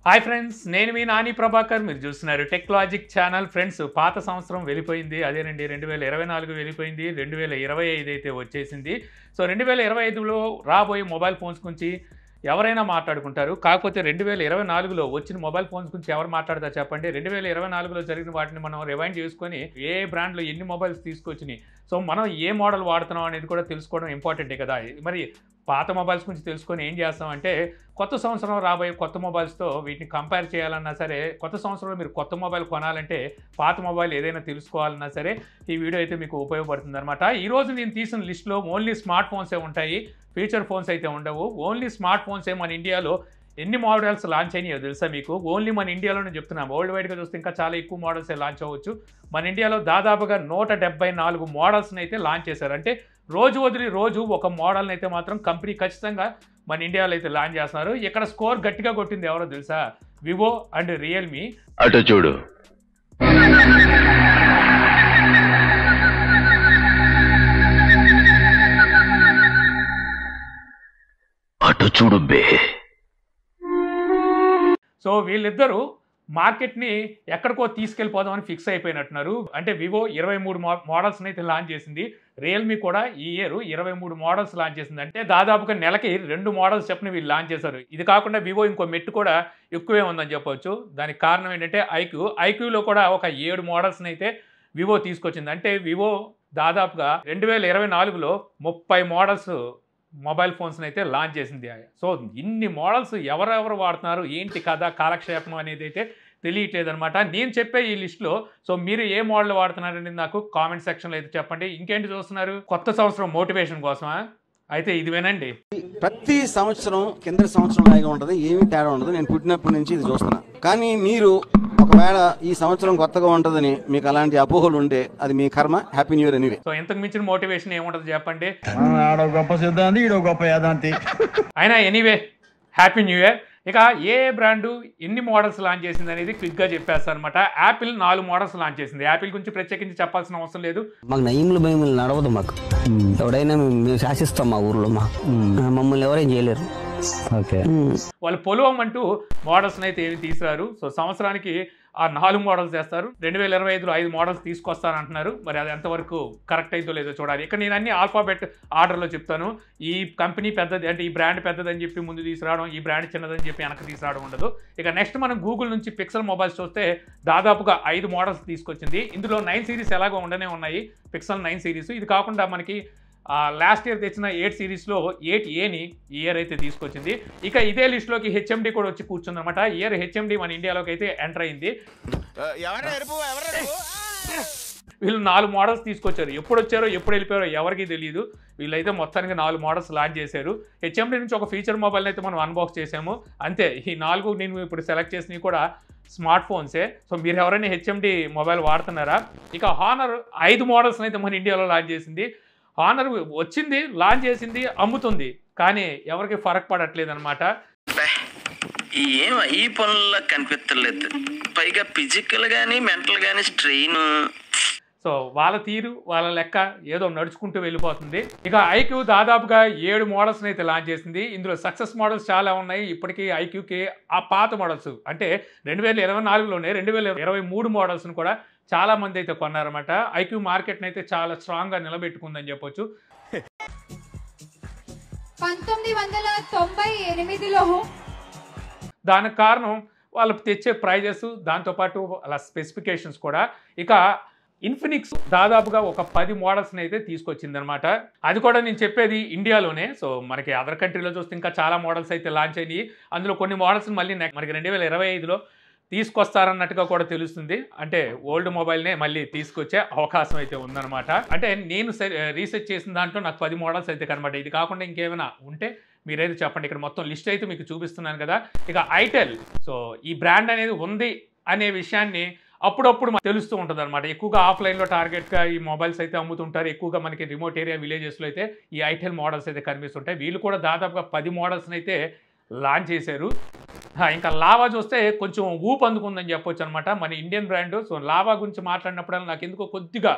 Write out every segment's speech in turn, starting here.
Hi friends, నేను మీ నాని ప్రభాకర్. మీరు చూస్తున్నారు టెక్లాజిక్ ఛానల్. ఫ్రెండ్స్, పాత సంవత్సరం వెళ్ళిపోయింది. అదేనండి 2024 వెళ్ళిపోయింది. 2025 అయితే వచ్చేసింది. సో 2025లో రాబోయే మొబైల్ ఫోన్స్ గురించి ఎవరైనా మాట్లాడుకుంటారు. కాకపోతే 2024లో వచ్చిన మొబైల్ ఫోన్స్ గురించి ఎవరు మాట్లాడతారు చెప్పండి? 2024లో జరిగిన వాటిని మనం రివైండ్ చేసుకొని ఏ బ్రాండ్లో ఎన్ని మొబైల్స్ తీసుకొచ్చినాయి, సో మనం ఏ మోడల్ వాడుతున్నాం అనేది కూడా తెలుసుకోవడం ఇంపార్టెంటే కదా. మరి పాత మొబైల్స్ గురించి తెలుసుకొని ఏం చేస్తామంటే, కొత్త సంవత్సరం రాబోయే కొత్త మొబైల్స్తో వీటిని కంపేర్ చేయాలన్నా సరే, కొత్త సంవత్సరంలో మీరు కొత్త మొబైల్ కొనాలంటే పాత మొబైల్ ఏదైనా తెలుసుకోవాలన్నా సరే ఈ వీడియో అయితే మీకు ఉపయోగపడుతుంది అనమాట. ఈరోజు నేను తీసిన లిస్ట్లో ఓన్లీ స్మార్ట్ ఫోన్సే ఉంటాయి, ఫీచర్ ఫోన్స్ అయితే ఉండవు. ఓన్లీ స్మార్ట్ ఫోన్సే మన ఇండియాలో ఎన్ని మోడల్స్ లాంచ్ అయినాయో తెలుసా మీకు? ఓన్లీ మన ఇండియాలోనే చెప్తున్నాం. వరల్డ్ వైడ్గా చూస్తే ఇంకా చాలా ఎక్కువ మోడల్సే లాంచ్ అవ్వచ్చు. మన ఇండియాలో దాదాపుగా 174 మోడల్స్ని అయితే లాంచ్ చేశారు. అంటే రోజు వదిలి రోజు ఒక మోడల్ని అయితే మాత్రం కంపెనీ ఖచ్చితంగా మన ఇండియాలో అయితే లాంచ్ చేస్తున్నారు. ఇక్కడ స్కోర్ గట్టిగా కొట్టింది ఎవరో తెలుసా? Vivo and Realme. అటు చూడు, అటు చూడు బే. సో వీళ్ళిద్దరూ మార్కెట్ని ఎక్కడికో తీసుకెళ్ళిపోదామని ఫిక్స్ అయిపోయినట్టున్నారు. అంటే వివో 23 మోడల్స్ని అయితే లాంచ్ చేసింది. రియల్మీ కూడా ఈ ఇయర్ 23 మోడల్స్ లాంచ్ చేసింది. అంటే దాదాపుగా నెలకి 2 మోడల్స్ చెప్పిన వీళ్ళు లాంచ్ చేశారు. ఇది కాకుండా వివో ఇంకో మెట్టు కూడా ఎక్కువే ఉందని చెప్పవచ్చు. దానికి కారణం ఏంటంటే ఐక్యూలో కూడా ఒక 7 మోడల్స్ని అయితే వివో తీసుకొచ్చింది. అంటే వివో దాదాపుగా 2024లో 30 మోడల్స్ మొబైల్ ఫోన్స్ని అయితే లాంచ్ చేసింది. సో ఇన్ని మోడల్స్ ఎవరెవరు వాడుతున్నారు, ఏంటి కథ, కాలక్షేపం అనేది అయితే తెలియట్లేదనమాట. నేను చెప్పే ఈ లిస్ట్లో సో మీరు ఏ మోడల్ వాడుతున్నారనేది నాకు కామెంట్ సెక్షన్లో అయితే చెప్పండి. ఇంకేంటి చూస్తున్నారు? కొత్త సంవత్సరం మోటివేషన్ కోసమా? అయితే ఇది వినండి. ప్రతి సంవత్సరం కింద సంవత్సరం లాగా ఉంటుంది, ఏమీ తేడా ఉండదు. నేను పుట్టినప్పటి నుంచి ఇది చూస్తున్నా. కానీ మీరు ఒకవేళ ఈ సంవత్సరం కొత్తగా ఉంటుందని మీకు అలాంటి అపోహలు ఉంటే అది మీ కర్మ. Happy new year anyway. So ఎంతకు మించిన మోటివేషన్ ఏముంటుంది చెప్పండి? ఆడో గొప్ప సిద్ధాంతి, ఈడో గొప్ప యాదాంతి. అయినా ఎనీవే హ్యాపీ న్యూ ఇయర్. ఇక ఏ బ్రాండు ఎన్ని మోడల్స్ లాంచ్ చేసింది అనేది క్విక్గా చెప్పేస్తాను అనమాట. యాపిల్ 4 మోడల్స్ లాంచ్ చేసింది. యాపిల్ గురించి ప్రత్యేకించి చెప్పాల్సిన అవసరం లేదు. మాకు నయీంలు భయములు నడవదు. మాకు ఎవడైనా మేము శాసిస్తాం. మా ఊర్లో మమ్మల్ని ఎవరేం చేయలేరు. ఓకే, వాళ్ళు పొలవం అంటూ మోడల్స్ని అయితే ఏమి తీసుకురారు. సో సంవత్సరానికి ఆ 4 మోడల్స్ చేస్తారు. 2025లో 5 మోడల్స్ తీసుకొస్తారంటున్నారు. మరి అది ఎంతవరకు కరెక్ట్ అయిందో లేదో చూడాలి. ఇక్కడ నేను అన్ని ఆల్ఫాబెట్ ఆర్డర్లో చెప్తాను. ఈ కంపెనీ పెద్దది అంటే ఈ బ్రాండ్ పెద్దదని చెప్పి ముందు తీసుకురావడం, ఈ బ్రాండ్ చిన్నదని చెప్పి వెనక తీసుకురావడం ఉండదు. ఇక నెక్స్ట్ మనం గూగుల్ నుంచి పిక్సెల్ మొబైల్స్ చూస్తే దాదాపుగా 5 మోడల్స్ తీసుకొచ్చింది. ఇందులో 9 సిరీస్ ఎలాగో ఉండనే ఉన్నాయి, పిక్సెల్ 9 సిరీస్. ఇది కాకుండా మనకి లాస్ట్ ఇయర్ తెచ్చిన 8 సిరీస్లో 8Aని ఈ ఇయర్ అయితే తీసుకొచ్చింది. ఇక ఇదే లిస్టులోకి హెచ్ఎండి కూడా వచ్చి కూర్చుంది అనమాట. ఈ ఇయర్ హెచ్ఎండి మన ఇండియాలోకి అయితే ఎంటర్ అయింది. వీళ్ళు 4 మోడల్స్ తీసుకొచ్చారు. ఎప్పుడు వచ్చారో ఎప్పుడు వెళ్ళిపోయారో ఎవరికి తెలియదు. వీళ్ళైతే మొత్తానికి 4 మోడల్స్ లాంచ్ చేశారు. హెచ్ఎండి నుంచి ఒక ఫీచర్ మొబైల్ అయితే మనం అన్బాక్స్ చేసాము అంతే. ఈ 4 నేను ఇప్పుడు సెలెక్ట్ చేసినవి కూడా స్మార్ట్ ఫోన్సే. సో మీరు ఎవరైనా హెచ్ఎండి మొబైల్ వాడుతున్నారా? ఇక హానర్ 5 మోడల్స్ని అయితే మన ఇండియాలో లాంచ్ చేసింది. హానర్ వచ్చింది, లాంచ్ చేసింది, అమ్ముతుంది, కానీ ఎవరికి ఫరక్ పడట్లేదు అనమాట. ఏం ఈ పనుల్లో కనిపించలేదు. పైగా ఫిజికల్ కానీ మెంటల్ కానీ స్ట్రెయిన్. సో వాళ్ళ తీరు, వాళ్ళ లెక్క ఏదో నడుచుకుంటూ వెళ్ళిపోతుంది. ఇక ఐక్యూ దాదాపుగా 7 మోడల్స్ని అయితే లాంచ్ చేసింది. ఇందులో సక్సెస్ మోడల్స్ చాలా ఉన్నాయి. ఇప్పటికీ ఐక్యూకి ఆ పాత మోడల్స్ అంటే 2024లోనే 2023 మోడల్స్ని కూడా చాలా మంది అయితే కొన్నారన్నమాట. ఐక్యూ మార్కెట్ని అయితే చాలా స్ట్రాంగ్గా నిలబెట్టుకుందని చెప్పొచ్చు. 1998లో దానికి కారణం వాళ్ళు తెచ్చే ప్రైజెస్, దాంతోపాటు అలా స్పెసిఫికేషన్స్ కూడా. ఇక ఇన్ఫినిక్స్ దాదాపుగా ఒక 10 మోడల్స్ని అయితే తీసుకొచ్చింది అనమాట. అది కూడా నేను చెప్పేది ఇండియాలోనే. సో మనకి అదర్ కంట్రీలో చూస్తే ఇంకా చాలా మోడల్స్ అయితే లాంచ్ అయినాయి. అందులో కొన్ని మోడల్స్ మళ్ళీ మనకి 2025లో తీసుకొస్తారన్నట్టుగా కూడా తెలుస్తుంది. అంటే ఓల్డ్ మొబైల్నే మళ్ళీ తీసుకొచ్చే అవకాశం అయితే ఉందన్నమాట. అంటే నేను రీసెర్చ్ చేసిన దాంట్లో నాకు 10 మోడల్స్ అయితే కనబడ్డాయి. ఇది కాకుండా ఇంకేమైనా ఉంటే మీరైతే చెప్పండి. ఇక్కడ మొత్తం లిస్ట్ అయితే మీకు చూపిస్తున్నాను కదా. ఇక ఐటెల్, సో ఈ బ్రాండ్ అనేది ఉంది అనే విషయాన్ని అప్పుడప్పుడు తెలుస్తూ ఉంటుంది అనమాట. ఎక్కువగా ఆఫ్లైన్లో టార్గెట్గా ఈ మొబైల్స్ అయితే అమ్ముతుంటారు. ఎక్కువగా మనకి రిమోట్ ఏరియా విలేజెస్లో అయితే ఈ ఐటెల్ మోడల్స్ అయితే కనిపిస్తుంటాయి. వీళ్ళు కూడా దాదాపుగా 10 మోడల్స్ని అయితే లాంచ్ చేశారు. ఇంకా లావా చూస్తే కొంచెం ఊపు అందుకుందని చెప్పొచ్చు అనమాట. మన ఇండియన్ బ్రాండ్. సో లావా గురించి మాట్లాడినప్పుడల్లా నాకు ఎందుకో కొద్దిగా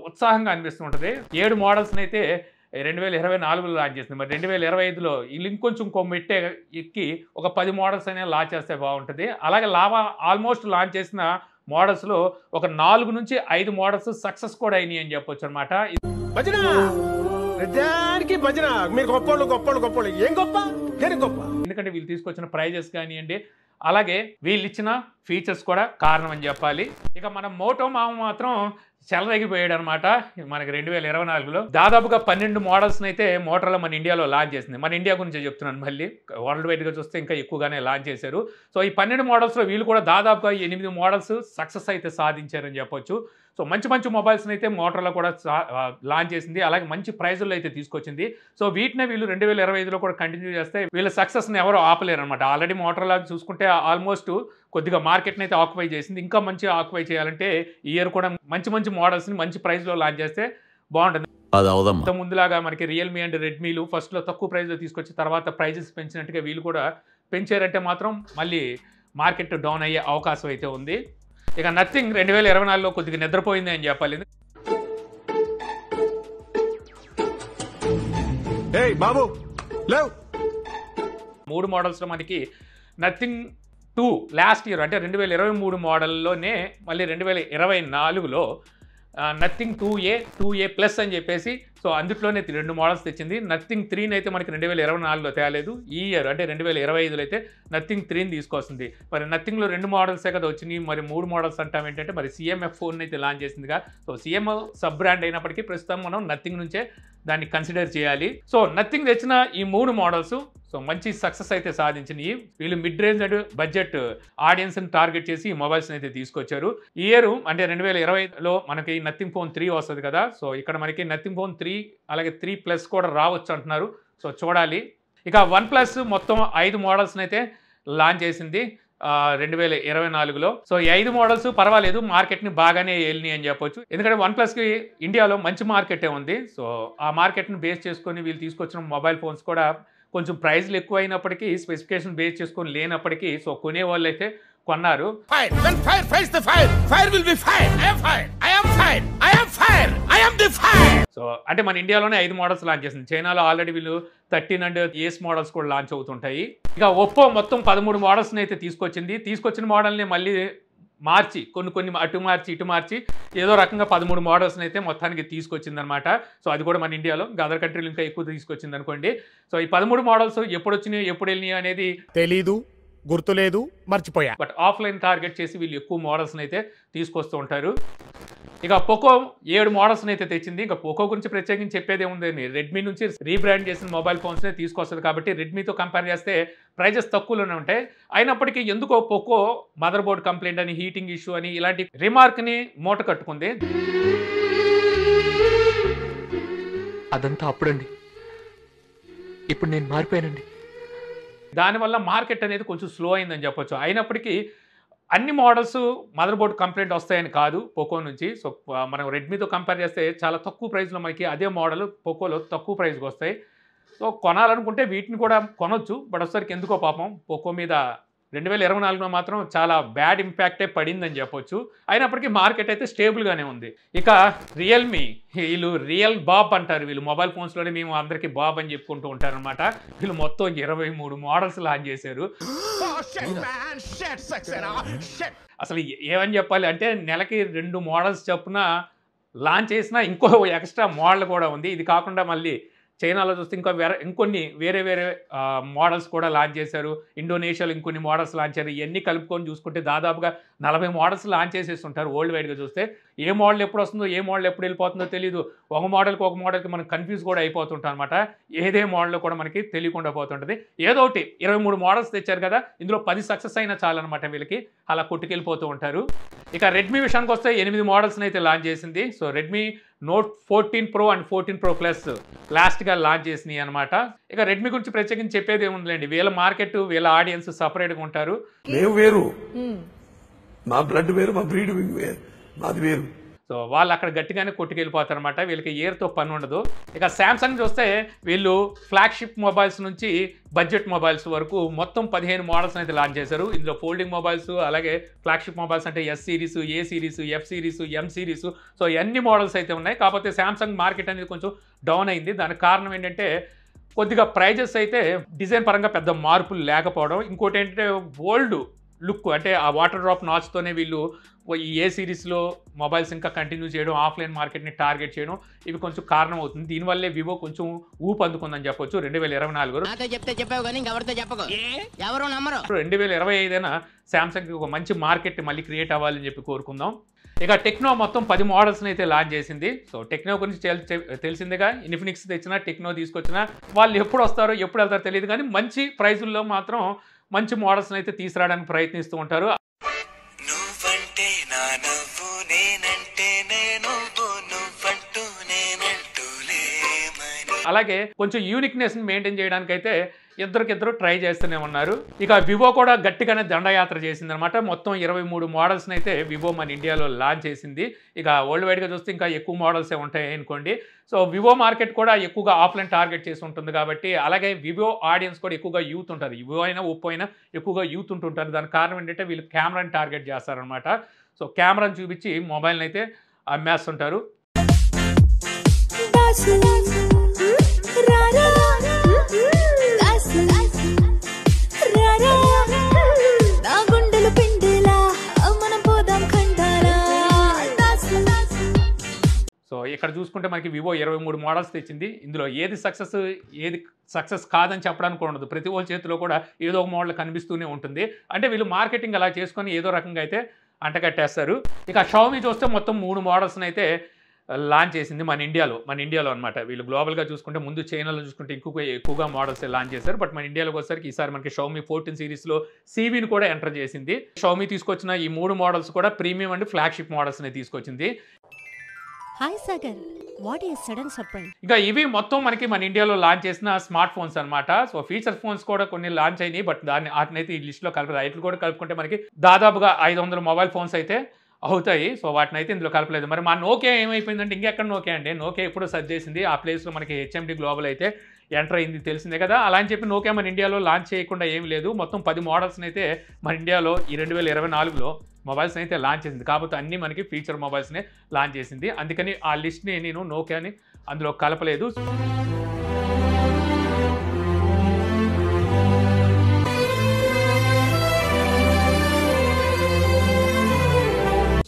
ఉత్సాహంగా అనిపిస్తూ ఉంటుంది. 7 మోడల్స్ని అయితే 2024లో లాంచ్ చేసింది. మరి 2025లో వీళ్ళు ఇంకొంచెం మెట్టే ఎక్కి ఒక 10 మోడల్స్ అనేవి లాంచ్ చేస్తే బాగుంటుంది. అలాగే లావా ఆల్మోస్ట్ లాంచ్ చేసిన మోడల్స్లో ఒక 4 నుంచి 5 మోడల్స్ సక్సెస్ కూడా అయినాయి అని చెప్పొచ్చు అనమాట. ఎందుకంటే వీళ్ళు తీసుకొచ్చిన ప్రైజెస్ కానివ్వండి, అలాగే వీళ్ళు ఇచ్చిన ఫీచర్స్ కూడా కారణం అని చెప్పాలి. ఇక మన మోటో మామ మాత్రం చెలరేగిపోయాడు అనమాట. మనకి 2024లో దాదాపుగా 12 మోడల్స్ని అయితే మోటోలో మన ఇండియాలో లాంచ్ చేసింది. మన ఇండియా గురించి చెప్తున్నాను, మళ్ళీ వరల్డ్ వైడ్గా చూస్తే ఇంకా ఎక్కువగానే లాంచ్ చేశారు. సో ఈ 12 మోడల్స్లో వీళ్ళు కూడా దాదాపుగా 8 మోడల్స్ సక్సెస్ అయితే సాధించారని చెప్పొచ్చు. సో మంచి మంచి మొబైల్స్ని అయితే మోటోలో కూడా లాంచ్ చేసింది, అలాగే మంచి ప్రైజుల్లో అయితే తీసుకొచ్చింది. సో వీటినే వీళ్ళు 2025లో కూడా కంటిన్యూ చేస్తే వీళ్ళ సక్సెస్ని ఎవరు ఆపలేరు అనమాట. ఆల్రెడీ మోటోలో చూసుకుంటే ఆల్మోస్ట్ కొద్దిగా మార్కెట్ని అయితే ఆక్యుపై చేసింది. ఇంకా మంచి ఆక్యుపై చేయాలంటే ఈ ఇయర్ కూడా మంచి మంచి మోడల్స్ని మంచి ప్రైస్లో లాంచ్ చేస్తే బాగుంటుంది. ముందులాగా మనకి రియల్మీ అండ్ రెడ్మీలు ఫస్ట్లో తక్కువ ప్రైస్లో తీసుకొచ్చి తర్వాత ప్రైజెస్ పెంచినట్టుగా వీళ్ళు కూడా పెంచారంటే మాత్రం మళ్ళీ మార్కెట్ డౌన్ అయ్యే అవకాశం అయితే ఉంది. ఇక నథింగ్ 2024లో కొద్దిగా నిద్రపోయింది అని చెప్పాలి. బాబు 3 మోడల్స్లో మనకి నథింగ్ 2 లాస్ట్ ఇయర్ అంటే 2023 మోడల్లోనే మళ్ళీ 2024లో నథింగ్ 2A ప్లస్ అని చెప్పేసి సో అందులోనే 2 మోడల్స్ తెచ్చింది. నథింగ్ 3ని అయితే మనకి 2024లో తేలేదు. ఈ ఇయర్ అంటే 2025లో అయితే నథింగ్ 3ని తీసుకొస్తుంది. మరి నథింగ్లో 2 మోడల్సే కదా వచ్చినాయి, మరి 3 మోడల్స్ అంటాం ఏంటంటే మరి CMF ఫోన్ అయితే లాంచ్ చేసిందిగా. సో CMF సబ్ బ్రాండ్ అయినప్పటికీ ప్రస్తుతం మనం నథింగ్ నుంచే దాన్ని కన్సిడర్ చేయాలి. సో నథింగ్ తెచ్చిన ఈ 3 మోడల్స్ సో మంచి సక్సెస్ అయితే సాధించినాయి. వీళ్ళు మిడ్ రేంజ్ అండ్ బడ్జెట్ ఆడియన్స్ని టార్గెట్ చేసి ఈ మొబైల్స్ని అయితే తీసుకొచ్చారు. ఈ ఇయర్ అంటే 2025లో మనకి నథింగ్ ఫోన్ 3 వస్తుంది కదా. సో ఇక్కడ మనకి నథింగ్ ఫోన్ 3 అలాగే 3+ కూడా రావచ్చు అంటున్నారు. సో చూడాలి. ఇక OnePlus మొత్తం 5 మోడల్స్ని అయితే లాంచ్ చేసింది 2024లో. సో ఈ 5 మోడల్స్ పర్వాలేదు, మార్కెట్ని బాగానే వెళ్ళినాయి అని చెప్పొచ్చు. ఎందుకంటే OnePlusకి ఇండియాలో మంచి మార్కెటే ఉంది. సో ఆ మార్కెట్ని బేస్ చేసుకొని వీళ్ళు తీసుకొచ్చిన మొబైల్ ఫోన్స్ కూడా కొంచెం ప్రైస్లు ఎక్కువ అయినప్పటికీ స్పెసిఫికేషన్ బేస్ చేసుకొని లేనప్పటికీ సో కొనే వాళ్ళు అయితే కొన్నారు. సో అంటే మన ఇండియాలోనే 5 మోడల్స్ లాంచ్ చేసింది. చైనాలో ఆల్రెడీ వీళ్ళు 13 అండ్ ఏస్ మోడల్స్ కూడా లాంచ్ అవుతుంటాయి. ఇక ఒప్పో మొత్తం 13 మోడల్స్ని అయితే తీసుకొచ్చిన మోడల్ని మళ్ళీ మార్చి కొన్ని అటు మార్చి ఇటు మార్చి ఏదో రకంగా 13 మోడల్స్ని అయితే మొత్తానికి తీసుకొచ్చిందనమాట. సో అది కూడా మన ఇండియాలో ఇంకా అదర్ కంట్రీలు ఇంకా ఎక్కువ తీసుకొచ్చింది అనుకోండి. సో ఈ 13 మోడల్స్ ఎప్పుడు వచ్చినాయి ఎప్పుడు వెళ్ళినాయి అనేది తెలీదు, గుర్తులేదు, మర్చిపోయా. బట్ ఆఫ్లైన్ టార్గెట్ చేసి వీళ్ళు ఎక్కువ మోడల్స్ని అయితే తీసుకొస్తూ ఉంటారు. ఇక పోకో 7 మోడల్స్ని అయితే తెచ్చింది. ఇక పోకో గురించి ప్రత్యేకించి చెప్పేది ఏముందని, రెడ్మీ నుంచి రీబ్రాండ్ చేసిన మొబైల్ ఫోన్స్నే తీసుకొస్తుంది కాబట్టి రెడ్మీతో కంపేర్ చేస్తే ప్రైజెస్ తక్కువలోనే ఉంటాయి. అయినప్పటికీ ఎందుకో పోకో మదర్ బోర్డ్ కంప్లైంట్ అని, హీటింగ్ ఇష్యూ అని ఇలాంటి రిమార్క్ని మూట కట్టుకుంది. అదంతా అప్పుడండి, ఇప్పుడు నేను మారిపోయానండి. దానివల్ల మార్కెట్ అనేది కొంచెం స్లో అయిందని చెప్పొచ్చు. అయినప్పటికీ అన్ని మోడల్స్ మదర్ బోర్డ్ కంప్లైంట్ వస్తాయని కాదు పోకో నుంచి. సో మనం రెడ్మీతో కంపేర్ చేస్తే చాలా తక్కువ ప్రైస్లో మనకి అదే మోడల్ పోకోలో తక్కువ ప్రైస్కి వస్తాయి. సో కొనాలనుకుంటే వీటిని కూడా కొనొచ్చు. బట్ ఒకసారికి ఎందుకో పాపం పోకో మీద 2024లో మాత్రం చాలా బ్యాడ్ ఇంపాక్టే పడిందని చెప్పొచ్చు. అయినప్పటికీ మార్కెట్ అయితే స్టేబుల్గానే ఉంది. ఇక రియల్మీ, వీళ్ళు రియల్ బాబ్ అంటారు. వీళ్ళు మొబైల్ ఫోన్స్లోనే మేము అందరికీ బాబ్ అని చెప్పుకుంటూ ఉంటారనమాట. వీళ్ళు మొత్తం 23 మోడల్స్ లాంచ్ చేశారు. అసలు ఏమని చెప్పాలి అంటే నెలకి 2 మోడల్స్ చొప్పున లాంచ్ చేసినా ఇంకో ఎక్స్ట్రా మోడల్ కూడా ఉంది. ఇది కాకుండా మళ్ళీ చైనాలో చూస్తే ఇంకొన్ని వేరే మోడల్స్ కూడా లాంచ్ చేశారు. ఇండోనేషియాలో ఇంకొన్ని మోడల్స్ లాంచ్ చేశారు. ఇవన్నీ కలుపుకొని చూసుకుంటే దాదాపుగా 40 మోడల్స్ లాంచ్ చేసేస్తుంటారు వరల్డ్ వైడ్గా చూస్తే. ఏ మోడల్ ఎప్పుడు వస్తుందో ఏ మోడల్ ఎప్పుడు వెళ్ళిపోతుందో తెలియదు. ఒక మోడల్కి మనం కన్ఫ్యూజ్ కూడా అయిపోతుంటాం అనమాట. ఏదే మోడల్లో కూడా మనకి తెలియకుండా పోతుంటుంది. ఏదో ఒకటి 23 మోడల్స్ తెచ్చారు కదా, ఇందులో 10 సక్సెస్ అయినా చాలన్నమాట వీళ్ళకి, అలా కొట్టుకెళ్ళిపోతూ ఉంటారు. ఇక రెడ్మీ విషయానికి వస్తే 8 మోడల్స్ని అయితే లాంచ్ చేసింది. So Redmi note 14 Pro and 14 Pro Plus లాస్ట్గా లాంచ్ చేసినాయి అనమాట. ఇక రెడ్మీ గురించి ప్రత్యేకించి చెప్పేది ఏముందిలేండి, వీళ్ళ మార్కెట్ వీళ్ళ ఆడియన్స్ సపరేట్గా ఉంటారు. మేము వేరు, మా బ్లడ్ వేరు, మా బ్రీడ్ వేరు, మాది వేరు. సో వాళ్ళు అక్కడ గట్టిగానే కొట్టుకెళ్ళిపోతారనమాట. వీళ్ళకి ఇయర్తో పని ఉండదు. ఇక శాంసంగ్ చూస్తే వీళ్ళు ఫ్లాగ్షిప్ మొబైల్స్ నుంచి బడ్జెట్ మొబైల్స్ వరకు మొత్తం 15 మోడల్స్ అయితే లాంచ్ చేశారు. ఇందులో ఫోల్డింగ్ మొబైల్స్, అలాగే ఫ్లాగ్షిప్ మొబైల్స్ అంటే S series, A series, F series, M series, so అన్ని మోడల్స్ అయితే ఉన్నాయి. కాకపోతే శాంసంగ్ మార్కెట్ అనేది కొంచెం డౌన్ అయింది. దానికి కారణం ఏంటంటే కొద్దిగా ప్రైజెస్ అయితే డిజైన్ పరంగా పెద్ద మార్పులు లేకపోవడం, ఇంకోటి ఏంటంటే ఓల్డ్ లుక్ అంటే ఆ వాటర్ డ్రాప్ నాచ్తోనే వీళ్ళు ఈ ఏ సిరీస్లో మొబైల్స్ ఇంకా కంటిన్యూ చేయడం, ఆఫ్లైన్ మార్కెట్ని టార్గెట్ చేయడం, ఇవి కొంచెం కారణం అవుతుంది. దీనివల్లే వివో కొంచెం ఊపు అందుకుందని చెప్పొచ్చు 2024. 2025 శాంసంగ్కి ఒక మంచి మార్కెట్ మళ్ళీ క్రియేట్ అవ్వాలని చెప్పి కోరుకుందాం. ఇక టెక్నో మొత్తం 10 మోడల్స్ని అయితే లాంచ్ చేసింది. సో టెక్నో గురించి తెలిసిందిగా, ఇన్ఫినిక్స్ తెచ్చినా టెక్నో తీసుకొచ్చినా వాళ్ళు ఎప్పుడు వస్తారో ఎప్పుడు వెళ్తారో తెలియదు, కానీ మంచి ప్రైజుల్లో మాత్రం మంచి మోడల్స్ని అయితే తీసుకురావడానికి ప్రయత్నిస్తూ ఉంటారు. అలాగే కొంచెం యూనిక్నెస్ని మెయింటైన్ చేయడానికి అయితే ఇద్దరికిద్దరు ట్రై చేస్తూనే ఉన్నారు. ఇక వివో కూడా గట్టిగానే దండయాత్ర చేసిందనమాట. మొత్తం 23 మోడల్స్ని అయితే వివో మన ఇండియాలో లాంచ్ చేసింది. ఇక వరల్డ్ వైడ్గా చూస్తే ఇంకా ఎక్కువ మోడల్సే ఉంటాయి అనుకోండి. సో వివో మార్కెట్ కూడా ఎక్కువగా ఆఫ్లైన్ టార్గెట్ చేసి ఉంటుంది కాబట్టి, అలాగే వివో ఆడియన్స్ కూడా ఎక్కువగా యూత్ ఉంటుంది. వివో అయినా ఒప్పో అయినా ఎక్కువగా యూత్ ఉంటుంటారు. దానికి కారణం ఏంటంటే వీళ్ళు కెమెరాని టార్గెట్ చేస్తారనమాట. సో కెమెరాని చూపించి మొబైల్ని అయితే అమ్మేస్తుంటారు. సో ఇక్కడ చూసుకుంటే మనకి వివో 23 మోడల్స్ తెచ్చింది. ఇందులో ఏది సక్సెస్ కాదని చెప్పడానికి ఉండదు. ప్రతి వాళ్ళ చేతిలో కూడా ఏదో ఒక మోడల్ కనిపిస్తూనే ఉంటుంది. అంటే వీళ్ళు మార్కెటింగ్ అలా చేసుకొని ఏదో రకంగా అయితే అంటగట్టేస్తారు. ఇక షావమీ చూస్తే మొత్తం 3 మోడల్స్ని అయితే లాంచ్ చేసింది మన ఇండియాలో అనమాట. వీళ్ళు గ్లోబల్గా చూసుకుంటే ముందు చైనాలో చూసుకుంటే ఎక్కువగా మోడల్స్ లాంచ్ చేశారు. బట్ మన ఇండియాలోకి వచ్చేసరికి ఈసారి మనకి షావమీ 14 సిరీస్లో సివిని కూడా ఎంటర్ చేసింది. షావమీ తీసుకొచ్చిన ఈ 3 మోడల్స్ కూడా ప్రీమియం అండ్ ఫ్లాగ్షిప్ మోడల్స్ని తీసుకొచ్చింది. Hi Sagar, what is sudden surprise? ఇక ఇవి మొత్తం మనకి మన ఇండియాలో లాంచ్ చేసిన స్మార్ట్ ఫోన్స్ అనమాట. సో ఫీచర్ ఫోన్స్ కూడా కొన్ని లాంచ్ అయినాయి, బట్ వాటినైతే ఈ లిస్ట్లో కలపలేదు. వాటిని కూడా కలుపుకుంటే మనకి దాదాపుగా 500 మొబైల్ ఫోన్స్ అయితే అవుతాయి. సో వాటిని అయితే ఇందులో కలపలేదు. మరి మా నోకియా ఏమైపోయిందంటే ఇంకెక్కడ నోకియా అండి, నోకియా ఇప్పుడు సర్చ్ చేసింది. ఆ ప్లేస్లో మనకి హెచ్ఎండి గ్లోబల్ అయితే ఎంటర్ అయింది, తెలిసిందే కదా. అలా అని చెప్పి నోకియా మన ఇండియాలో లాంచ్ చేయకుండా ఏమి లేదు. మొత్తం 10 మోడల్స్ని అయితే మన ఇండియాలో ఈ 2024లో మొబైల్స్ని అయితే లాంచ్ చేసింది. కాకపోతే అన్నీ మనకి ఫీచర్ మొబైల్స్ని లాంచ్ చేసింది. అందుకని ఆ లిస్ట్ని నేను నోకియాని అందులో కలపలేదు.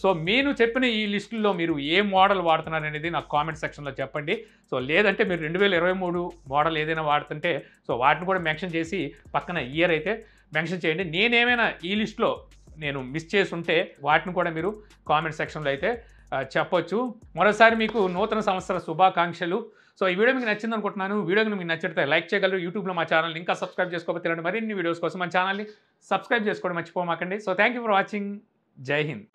సో నేను చెప్పిన ఈ లిస్టుల్లో మీరు ఏ మోడల్ వాడుతున్నారు అనేది నాకు కామెంట్ సెక్షన్లో చెప్పండి. సో లేదంటే మీరు 2023 మోడల్ ఏదైనా వాడుతుంటే సో వాటిని కూడా మెన్షన్ చేసి పక్కన ఇయర్ అయితే మెన్షన్ చేయండి. నేనేమైనా ఈ లిస్ట్లో నేను మిస్ చేసి ఉంటే వాటిని కూడా మీరు కామెంట్ సెక్షన్లో అయితే చెప్పొచ్చు. మరోసారి మీకు నూతన సంవత్సర శుభాకాంక్షలు. సో ఈ వీడియో మీకు నచ్చింది అనుకుంటున్నాను. వీడియో మీకు నచ్చితే లైక్ చేయగలరు. యూట్యూబ్లో మా ఛానల్ని ఇంకా సబ్స్క్రైబ్ చేసుకోకపోతే మరిన్ని వీడియోస్ కోసం మన ఛానల్ని సబ్స్క్రైబ్ చేసుకోవడం మర్చిపోమాకండి. So thank you for watching. జై హింద్.